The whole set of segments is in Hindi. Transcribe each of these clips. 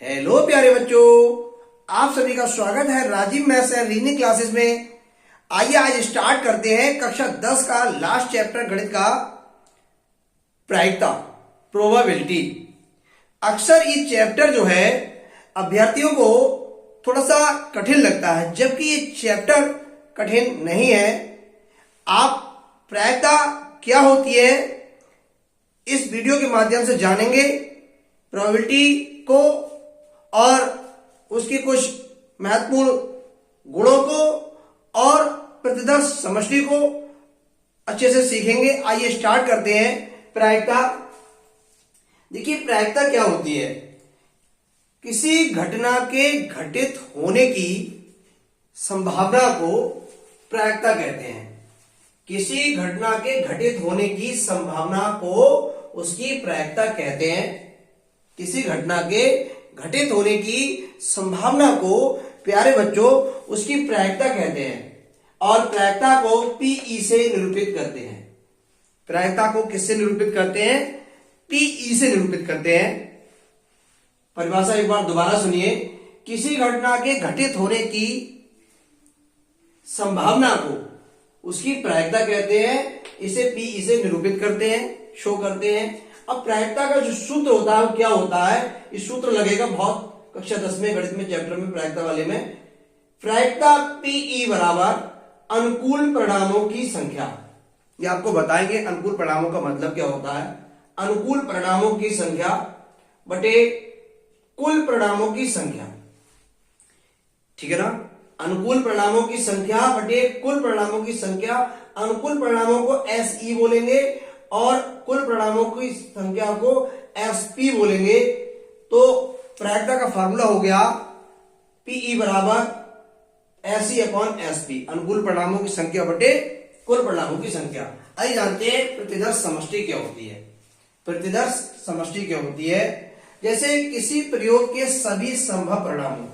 हेलो प्यारे बच्चों, आप सभी का स्वागत है Rajeev maths and reasoning classes में। आइए आज स्टार्ट करते हैं कक्षा 10 का लास्ट चैप्टर गणित का प्रायिकता प्रोबेबिलिटी। अक्सर ये चैप्टर जो है अभ्यर्थियों को थोड़ा सा कठिन लगता है, जबकि ये चैप्टर कठिन नहीं है। आप प्रायिकता क्या होती है इस वीडियो के माध्यम से जानेंगे, प्रोबेबिलिटी को और उसकी कुछ महत्वपूर्ण गुणों को और प्रतिदर्श समष्टि को अच्छे से सीखेंगे। आइए स्टार्ट करते हैं प्रायिकता। देखिए प्रायिकता क्या होती है, किसी घटना के घटित होने की संभावना को प्रायिकता कहते हैं। किसी घटना के घटित होने की संभावना को उसकी प्रायिकता कहते हैं। किसी घटना के घटित होने की संभावना को प्यारे बच्चों उसकी प्रायिकता कहते हैं और प्रायिकता को पीई से निरूपित करते हैं। प्रायिकता को किससे निरूपित करते हैं? पीई से निरूपित करते हैं। परिभाषा एक बार दोबारा सुनिए। किसी घटना के घटित होने की संभावना को उसकी प्रायिकता कहते हैं, इसे पीई से निरूपित करते हैं, शो करते हैं। अब प्रायिकता का जो सूत्र होता है वो क्या होता है, इस सूत्र लगेगा बहुत कक्षा 10 में गणित में चैप्टर में प्रायिकता वाले में। प्रायिकता पीई बराबर अनुकूल परिणामों की संख्या। ये आपको बताएंगे अनुकूल परिणामों का मतलब क्या होता है। अनुकूल परिणामों की संख्या बटे कुल परिणामों की संख्या, ठीक है ना। अनुकूल परिणामों की संख्या बटे कुल परिणामों की संख्या। अनुकूल परिणामों को एसई बोलेंगे और कुल परिणामों की संख्या को एसपी बोलेंगे। तो प्रायिकता का फार्मूला हो गया पीई बराबर एसई अपॉन एसपी, अनुकूल परिणामों की संख्या बटे कुल परिणामों की संख्या। आइए जानते हैं प्रतिदर्श समष्टि क्या होती है। प्रतिदर्श समष्टि क्या होती है? जैसे किसी प्रयोग के सभी संभव परिणामों,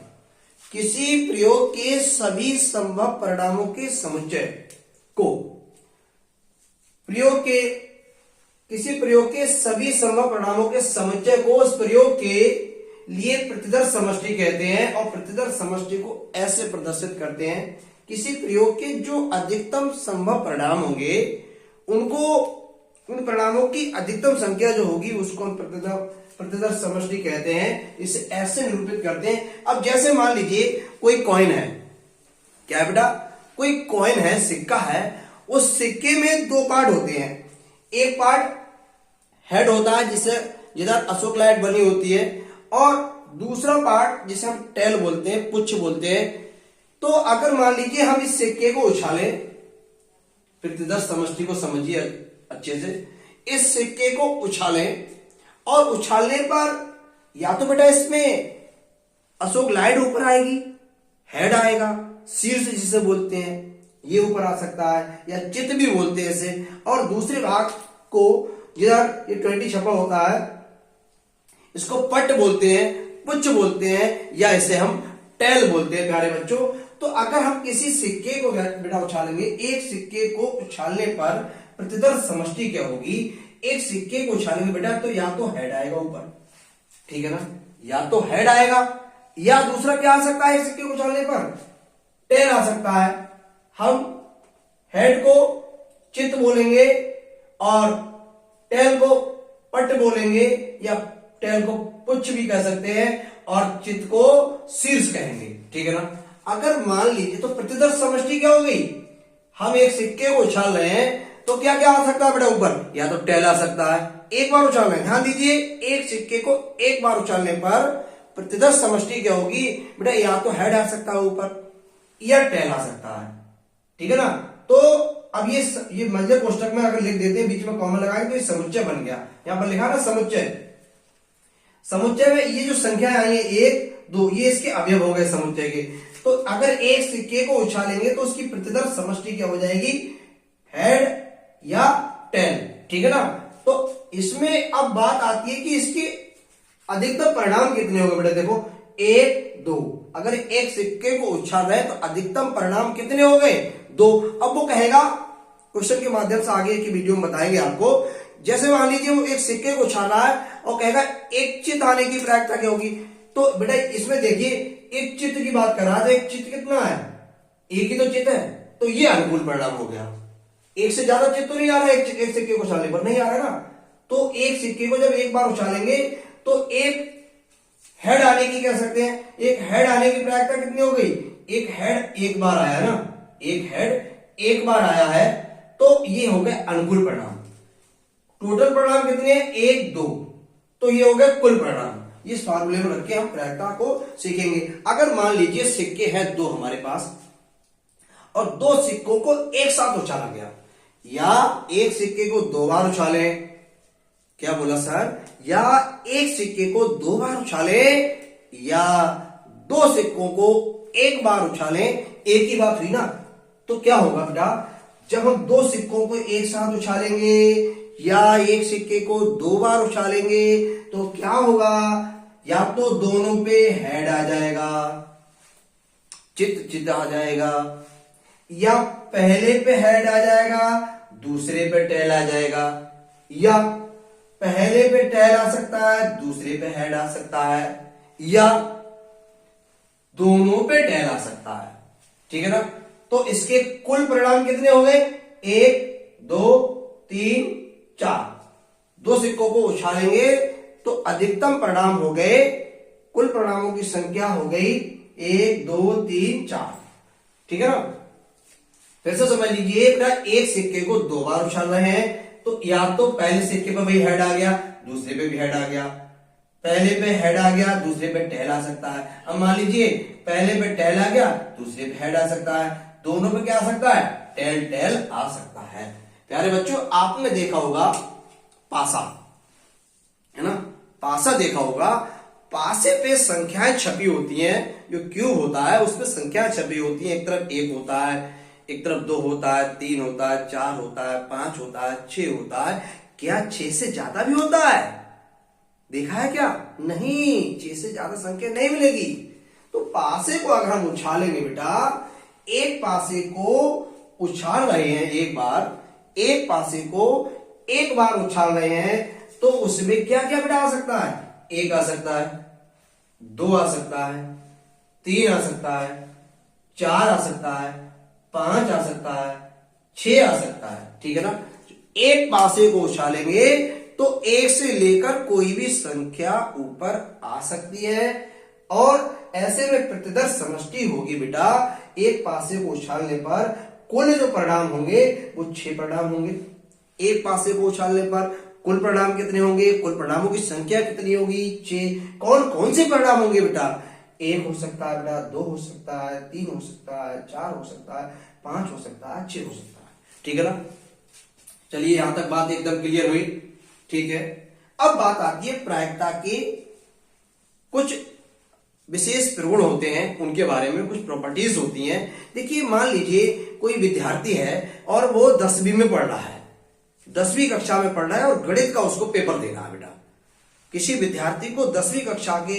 किसी प्रयोग के सभी संभव परिणामों के समुच्चय को, किसी प्रयोग के सभी संभव परिणामों के समुच्चय को उस प्रयोग के लिए प्रतिदर्श समष्टि कहते हैं। और प्रतिदर्श समष्टि को ऐसे प्रदर्शित करते हैं, किसी प्रयोग के जो अधिकतम संभव परिणाम होंगे उनको, उन परिणामों की अधिकतम संख्या जो होगी उसको हम प्रतिदर्श समष्टि कहते हैं। इसे ऐसे निरूपित करते हैं। अब जैसे मान लीजिए कोई कॉइन है, क्या है बेटा, कोई कॉइन है, सिक्का है। उस सिक्के में दो पार्ट होते हैं। एक पार्ट हेड होता है जिधर अशोक लाइट बनी होती है, और दूसरा पार्ट जिसे हम टेल बोलते हैं, पुच्छ बोलते हैं। तो अगर मान लीजिए हम इस सिक्के को उछालें, प्रतिदर्श समष्टि को समझिए अच्छे से, इस सिक्के को उछालें और उछालने पर या तो बेटा इसमें अशोक लाइट ऊपर आएगी, हेड आएगा, शीर्ष जिसे बोलते हैं ये ऊपर आ सकता है, या चित्त भी बोलते हैं इसे। और दूसरे भाग को जिधर ये 20 छपा होता है इसको पट बोलते हैं, पुच्छ बोलते हैं, या इसे हम टेल बोलते हैं प्यारे बच्चों। तो अगर हम किसी सिक्के को बेटा उछालेंगे, एक सिक्के को उछालने पर प्रतिदर्श समष्टि क्या होगी? एक सिक्के को उछालेंगे बेटा तो या तो हेड आएगा ऊपर, ठीक है ना, या तो हेड आएगा, या दूसरा क्या आ सकता है, एक सिक्के को उछालने पर टेल आ सकता है। हम हेड को चित्त बोलेंगे और टेल को पट बोलेंगे, या टेल को पुच्छ भी कह सकते हैं और चित्त को शीर्ष कहेंगे, ठीक है ना। अगर मान लीजिए तो प्रतिदर्श समष्टि क्या हो गई, हम एक सिक्के को उछाल रहे हैं तो क्या क्या आ सकता है बेटा ऊपर, या तो टेल आ सकता है। एक बार उछाल रहे हैं, ध्यान दीजिए, एक सिक्के को एक बार उछालने पर प्रतिदर्श समष्टि क्या होगी बेटा, या तो हेड आ सकता है ऊपर या टेल आ सकता है, ठीक है ना। तो अब ये मध्य कोष्टक में अगर लिख देते हैं, बीच में कॉमन लगाएंगे तो ये समुच्चय बन गया। यहां पर लिखा ना समुच्चय, समुच्चय में ये जो संख्या आई है 1 2, ये इसके अवयव हो गए समुच्चय के। तो अगर एक सिक्के को उछालेंगे तो उसकी प्रतिदर्श समष्टि क्या हो जाएगी, हेड या टेल, ठीक है ना। तो इसमें अब बात आती है कि इसके अधिकतम परिणाम कितने होंगे बेटा। देखो 1 2, अगर एक सिक्के को उछाल रहे हैं तो अधिकतम परिणाम कितने हो गए, 2। अब वो कहेगा, क्वेश्चन के माध्यम से आगे की वीडियो में बताएंगे आपको। जैसे मान लीजिए वो एक सिक्के को उछाला है और कहेगा एक चित आने की प्रायिकता क्या होगी, तो बेटा इसमें देखिए एक चित्त की बात कर रहा था, एक चित्त कितना है, एक ही तो चित्त है, तो ये अनुकूल परिणाम हो गया। एक से ज्यादा चित्त तो नहीं आ रहा है, एक सिक्के को उछालने पर नहीं आ रहा है ना, तो एक सिक्के को जब एक बार उछालेंगे तो एक हेड आने की कह सकते हैं, एक हेड आने की प्रायिकता कितनी हो गई, एक हेड एक बार आया ना, एक हेड एक बार आया है, तो ये हो गए अनुकूल परिणाम। टोटल परिणाम कितने हैं, 1 2, तो ये हो गए कुल परिणाम। इस फार्मूले में रख के हम प्रायिकता को सीखेंगे। अगर मान लीजिए सिक्के हैं 2 हमारे पास और 2 सिक्कों को एक साथ उछाला गया, या एक सिक्के को 2 बार उछाले, क्या बोला सर, या एक सिक्के को 2 बार उछाले या 2 सिक्कों को एक बार उछाले, एक ही बात हुई ना। तो क्या होगा बेटा, जब हम 2 सिक्कों को एक साथ उछालेंगे या एक सिक्के को 2 बार उछालेंगे तो क्या होगा, या तो दोनों पे हेड आ जाएगा, चित्त चित्त आ जाएगा, या पहले पे हेड आ जाएगा दूसरे पे टेल आ जाएगा, या पहले पे टेल आ सकता है दूसरे पे हेड आ सकता है, या दोनों पे टेल आ सकता है। ठीक है ना। तो इसके कुल परिणाम कितने हो गए, 1 2 3 4। 2 सिक्कों को उछालेंगे तो अधिकतम परिणाम हो गए, कुल परिणामों की संख्या हो गई 1 2 3 4। ठीक है ना। फिर से समझ लीजिए बेटा, एक सिक्के को 2 बार उछाल रहे हैं तो या तो पहले सिक्के पर भाई हेड आ गया, दूसरे पे भी हेड आ गया, पहले पे हेड आ गया दूसरे पे टेल आ सकता है। अब मान लीजिए पहले पे टेल आ गया दूसरे पे हेड आ सकता है, दोनों पे क्या आ सकता है, टेल टेल आ सकता है। प्यारे बच्चों, आपने देखा होगा पासा, है ना, पासा देखा होगा, पासे पे संख्याएं छपी होती हैं, जो क्यूब होता है उसमें संख्याएं छपी होती हैं, एक तरफ 1 होता है, एक तरफ 2 होता है, 3 होता है, 4 होता है, 5 होता है, 6 होता है। क्या 6 से ज्यादा भी होता है, देखा है क्या, नहीं, 6 से ज्यादा संख्या नहीं मिलेगी। तो पासे को अगर हम उछालेंगे बेटा, एक पासे को उछाल रहे हैं एक बार, एक पासे को एक बार उछाल रहे हैं तो उसमें क्या क्या बेटा आ सकता है, 1 आ सकता है, 2 आ सकता है, 3 आ सकता है, 4 आ सकता है, 5 आ सकता है, 6 आ सकता है। ठीक है ना। एक पासे को उछालेंगे तो 1 से लेकर कोई भी संख्या ऊपर आ सकती है, और ऐसे में प्रतिदर्श समष्टि होगी बेटा, एक पासे को उछालने पर कुल जो परिणाम होंगे वो 6 परिणाम होंगे। एक पासे को उछालने पर कुल परिणाम कितने होंगे, कुल परिणामों की संख्या कितनी होगी, 6। कौन कौन से परिणाम होंगे बेटा, 1 हो सकता है बेटा, 2 हो सकता है, 3 हो सकता है, 4 हो सकता है, 5 हो सकता है, 6 हो सकता है। ठीक है ना। चलिए यहां तक बात एकदम क्लियर हुई। ठीक है। अब बात आती है प्रायिकता के कुछ विशेष प्रगुण होते हैं, उनके बारे में कुछ प्रॉपर्टीज होती हैं। देखिए मान लीजिए कोई विद्यार्थी है और वो 10वीं में पढ़ रहा है, 10वीं कक्षा में पढ़ रहा है और गणित का उसको पेपर देना है बेटा। किसी विद्यार्थी को 10वीं कक्षा के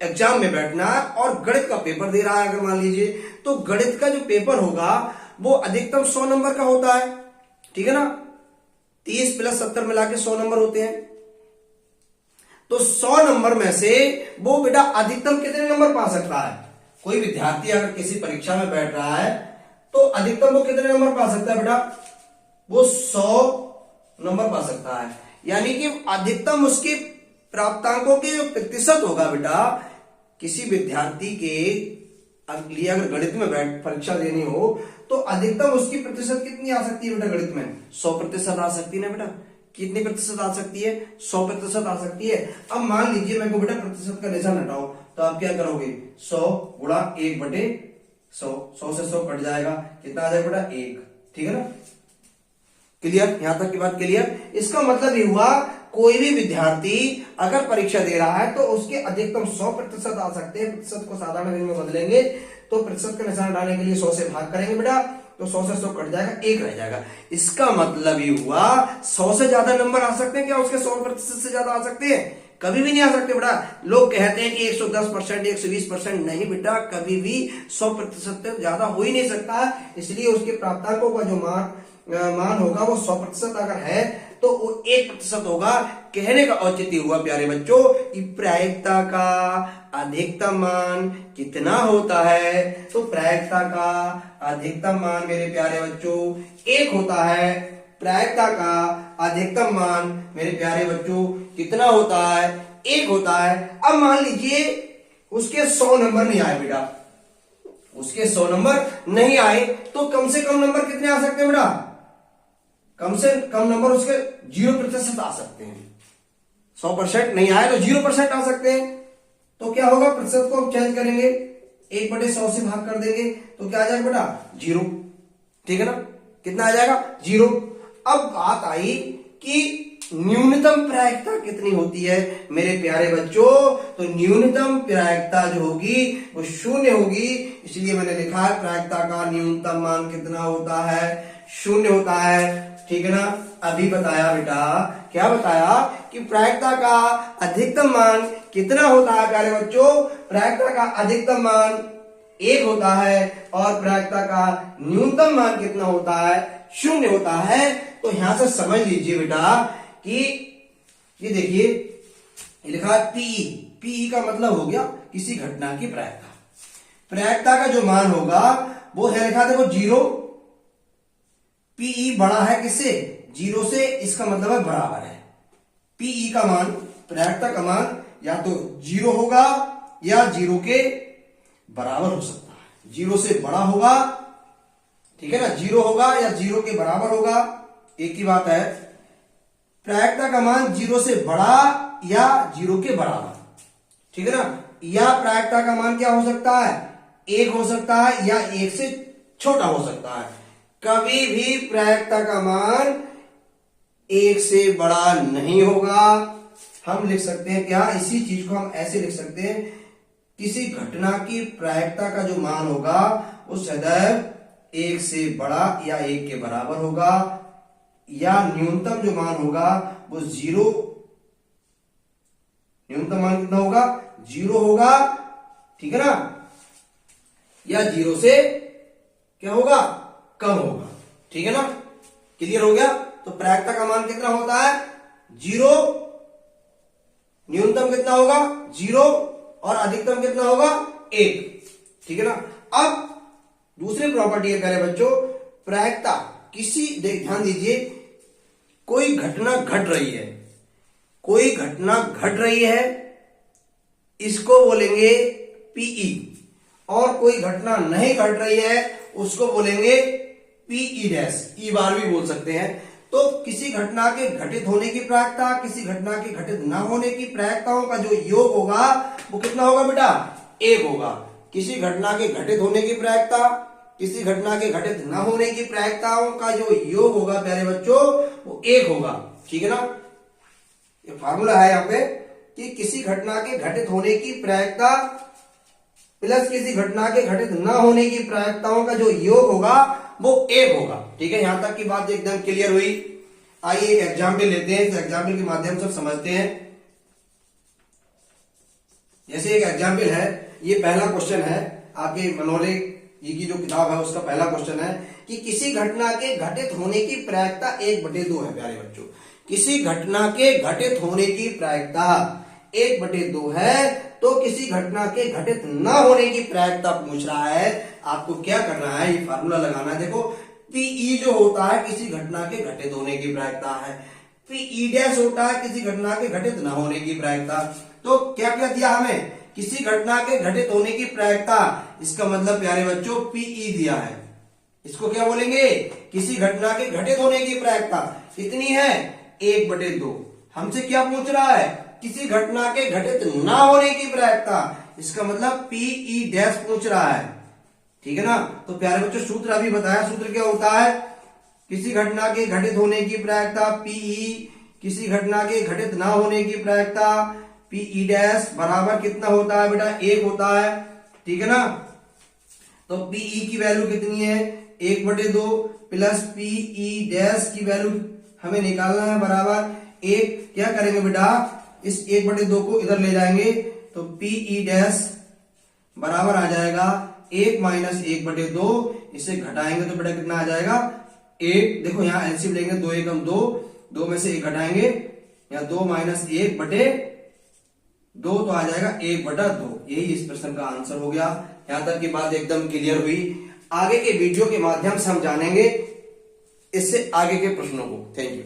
एग्जाम में बैठना है और गणित का पेपर दे रहा है अगर मान लीजिए, तो गणित का जो पेपर होगा वो अधिकतम 100 नंबर का होता है। ठीक है ना। 30 + 70 मिला के 100 नंबर होते हैं। तो 100 नंबर में से वो बेटा अधिकतम कितने नंबर पा सकता है, कोई विद्यार्थी अगर किसी परीक्षा में बैठ रहा है तो अधिकतम वो कितने नंबर पा सकता है बेटा, वो 100 नंबर पा सकता है। यानी कि अधिकतम उसके प्राप्तांकों के जो प्रतिशत होगा बेटा, किसी विद्यार्थी के लिए अगर गणित में परीक्षा देनी हो तो अधिकतम उसकी प्रतिशत कितनी आ सकती है बेटा, गणित में 100% आ सकती है ना बेटा। कितनी प्रतिशत आ सकती है, 100% आ सकती है। अब मान लीजिए मैं को बेटा प्रतिशत का निशान हटाओ, तो आप क्या करोगे, 100 गुणा 1/100, 100 से 100 कट जाएगा, कितना आ जाएगा बेटा, 1। ठीक है ना। क्लियर, यहां तक की बात क्लियर। इसका मतलब ये हुआ कोई भी विद्यार्थी अगर परीक्षा दे रहा है तो उसके अधिकतम 100% आ सकते हैं। प्रतिशत को साधारण में बदलेंगे तो प्रतिशत का निशान हटाने के लिए 100 से भाग करेंगे बेटा, तो 100 से 100 कट जाएगा, 1 रह जाएगा। इसका मतलब ये हुआ 100 से ज्यादा नंबर आ सकते हैं क्या, उसके 100% से ज्यादा आ सकते हैं, कभी भी नहीं आ सकते बेटा। लोग कहते हैं कि 110%, 120%, नहीं बेटा, कभी भी 100% से ज्यादा हो ही नहीं सकता। इसलिए उसके प्राप्तांकों का जो मान होगा वो 100% अगर है तो वो 1% होगा। कहने का औचित्य हुआ प्यारे बच्चों कि प्रायिकता का अधिकतम मान कितना होता है। तो प्रायिकता का अधिकतम मान मेरे प्यारे बच्चों 1 होता है। प्रायिकता का अधिकतम मान मेरे प्यारे बच्चों कितना होता है? 1 होता है। अब मान लीजिए उसके 100 नंबर नहीं आए बेटा, उसके 100 नंबर नहीं आए तो कम से कम नंबर कितने आ सकते हैं बेटा? कम से कम नंबर उसके 0% आ सकते हैं। 100% नहीं आए तो 0% आ सकते हैं। तो क्या होगा? प्रतिशत को हम चेंज करेंगे, 1/100 से भाग कर देंगे तो क्या आ जाएगा बेटा? 0। ठीक है ना? कितना आ जाएगा? 0। अब बात आई कि न्यूनतम प्रायिकता कितनी होती है मेरे प्यारे बच्चों। तो न्यूनतम प्रायिकता जो होगी वो 0 होगी। इसलिए मैंने लिखा है प्रायिकता का न्यूनतम मान कितना होता है? 0 होता है। ठीक है ना? अभी बताया बेटा, क्या बताया कि प्रायिकता का अधिकतम मान कितना होता है प्यारे बच्चों? प्रायिकता का अधिकतम मान 1 होता है और प्रायिकता का न्यूनतम मान कितना होता है? 0 होता है। तो यहां से समझ लीजिए बेटा कि ये देखिए लिखा पीई। पीई का मतलब हो गया किसी घटना की प्रायिकता। प्रायिकता का जो मान होगा वो है लिखा देखो 0। पीई बड़ा है किससे? 0 से। इसका मतलब है बराबर है। पीई का मान, प्रायिकता का मान या तो 0 होगा या 0 के बराबर हो सकता है। 0 से बड़ा होगा, ठीक है ना? 0 होगा या 0 के बराबर होगा, एक ही बात है। प्रायिकता का मान 0 से बड़ा या 0 के बराबर, ठीक है ना? या प्रायिकता का मान क्या हो सकता है? 1 हो सकता है या 1 से छोटा हो सकता है। कभी भी प्रायिकता का मान 1 से बड़ा नहीं होगा। हम लिख सकते हैं क्या? इसी चीज को हम ऐसे लिख सकते हैं, किसी घटना की प्रायिकता का जो मान होगा वो सदैव 1 से बड़ा या 1 के बराबर होगा, या न्यूनतम जो मान होगा वो 0। न्यूनतम मान कितना होगा? 0 होगा, ठीक है ना? या 0 से क्या होगा? कम होगा, ठीक है ना? क्लियर हो गया? तो प्रायिकता का मान कितना होता है? 0। न्यूनतम कितना होगा? 0 और अधिकतम कितना होगा? 1, ठीक है ना? अब दूसरी प्रॉपर्टी है प्यारे बच्चों, प्रायिकता किसी, ध्यान दीजिए, कोई घटना घट रही है, कोई घटना घट रही है, इसको बोलेंगे पीई, और कोई घटना नहीं घट रही है उसको बोलेंगे पीई डैश। ई बार भी बोल सकते हैं। तो किसी घटना के घटित होने की प्रायिकता, किसी घटना के घटित न होने की प्रायिकताओं का जो योग होगा वो कितना होगा बेटा? 1 होगा। किसी घटना के घटित होने की प्रायिकता, किसी घटना के घटित न होने की प्रायिकताओं का जो योग होगा प्यारे बच्चों वो 1 होगा, ठीक है ना? ये फार्मूला है यहाँ पे कि किसी घटना के घटित होने की प्रायिकता प्लस किसी घटना के घटित न होने की प्रायिकताओं का जो योग होगा वो 1 होगा, ठीक है? यहां तक की बात एकदम क्लियर हुई। आइए एक एग्जाम्पल लेते हैं, इस एग्जाम्पल के माध्यम से समझते हैं। जैसे एक एग्जाम्पल है, ये पहला क्वेश्चन है आपके मनोले जी की जो किताब है उसका पहला क्वेश्चन है कि किसी घटना के घटित होने की प्रायिकता 1/2 है प्यारे बच्चों। किसी घटना के घटित होने की प्रायिकता 1/2 है, तो किसी घटना के घटित न होने की प्रायिकता पूछ रहा है। आपको क्या करना है? ये फार्मूला लगाना है। देखो पीई जो होता है किसी घटना के घटित होने की प्रायिकता है, पीई डैश होता है किसी घटना के घटित न होने की प्रायिकता। तो क्या क्या दिया हमें? किसी घटना के घटित होने की प्रायिकता, इसका मतलब प्यारे बच्चों पीई दिया है। इसको क्या बोलेंगे? किसी घटना के घटित होने की प्रायिकता कितनी है? 1/2। हमसे क्या पूछ रहा है? किसी घटना के घटित ना होने की प्रायिकता, इसका मतलब पीई डैश पूछ रहा है, ठीक है ना? तो प्यारे बच्चों सूत्र अभी बताया, सूत्र क्या होता है? किसी घटना के घटित होने की प्रायिकता पीई, किसी घटना के घटित ना होने की प्रायिकता पीई डैश बराबर कितना होता है बेटा? 1 होता है, ठीक है ना? तो पीई की वैल्यू कितनी है? 1/2 प्लस पीई डैश की वैल्यू हमें निकालना है बराबर 1। क्या करेंगे बेटा? इस 1/2 को इधर ले जाएंगे तो पीई डैश बराबर आ जाएगा 1 माइनस 1/2। इसे घटाएंगे तो बेटा कितना आ जाएगा? 1। देखो यहाँ एलसीएम लेंगे, 2 एकम 2, 2 में से 1 घटाएंगे, या 2 माइनस 1 बटे 2 तो आ जाएगा 1 बटा 2। यही इस प्रश्न का आंसर हो गया। यहां तक की बात एकदम क्लियर हुई। आगे के वीडियो के माध्यम से हम जानेंगे इससे आगे के प्रश्नों को। Thank you.